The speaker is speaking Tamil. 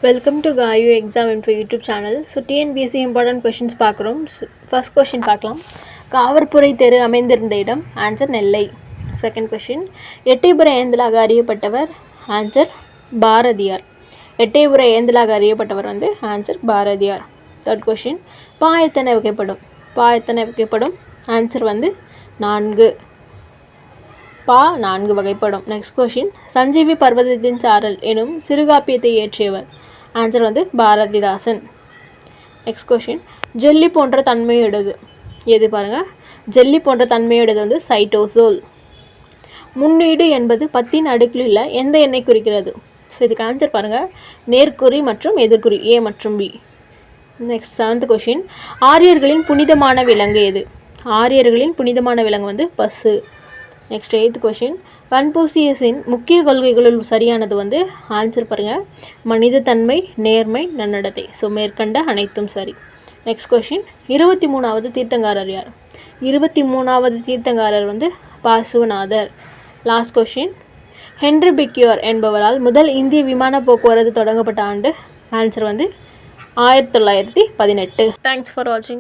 Welcome to Gayu exam info YouTube channel. So TNPSC important questions பார்க்குறோம். ஃபர்ஸ்ட் கொஷின் பார்க்கலாம். காவற்புரை தெரு அமைந்திருந்த இடம். ஆன்சர் நெல்லை. செகண்ட் கொஷின், எட்டயபுர ஏந்தலாக அறியப்பட்டவர். ஆன்சர் பாரதியார். எட்டயபுர ஏந்தலாக அறியப்பட்டவர் ஆன்சர் பாரதியார். தேர்ட் கொஷின், பா எத்தனை வகைப்படும். பா எத்தனை வகைப்படும். ஆன்சர் 4. பா 4 வகைப்படும். நெக்ஸ்ட் கொஷின், சஞ்சீவி பர்வதத்தின் சாரல் எனும் சிறுகாப்பியத்தை இயற்றியவர். Answer Bharathidasan. Next question, jelly போன்ற தன்மையுடையது எது பாருங்கள். ஜெல்லி போன்ற தன்மையுடையது சைட்டோசோல். முன்னீடு என்பது 10 அடுக்கில் உள்ள எந்த எண்ணை குறிக்கிறது. ஸோ இதுக்கு ஆன்சர் பாருங்கள், நேர்குறி மற்றும் எதிர்குறி, ஏ மற்றும் பி. நெக்ஸ்ட் செவன்த் கொஷின், ஆரியர்களின் புனிதமான விலங்கு எது. ஆரியர்களின் புனிதமான விலங்கு பசு. நெக்ஸ்ட் எய்த் கொஷின், கன்பூசியஸின் முக்கிய கொள்கைகளுள் சரியானது ஆன்சர் பாருங்கள், மனித தன்மை, நேர்மை, நன்னடத்தை. ஸோ மேற்கண்ட அனைத்தும் சரி. நெக்ஸ்ட் கொஷின், 23வது தீர்த்தங்காரர் யார். 23வது தீர்த்தங்காரர் பாசுவநாதர். லாஸ்ட் கொஷின், ஹென்றி பெக்யூர் என்பவரால் முதல் இந்திய விமான போக்குவரத்து தொடங்கப்பட்ட ஆண்டு. ஆன்சர் 1918. தேங்க்ஸ் ஃபார் வாட்சிங்.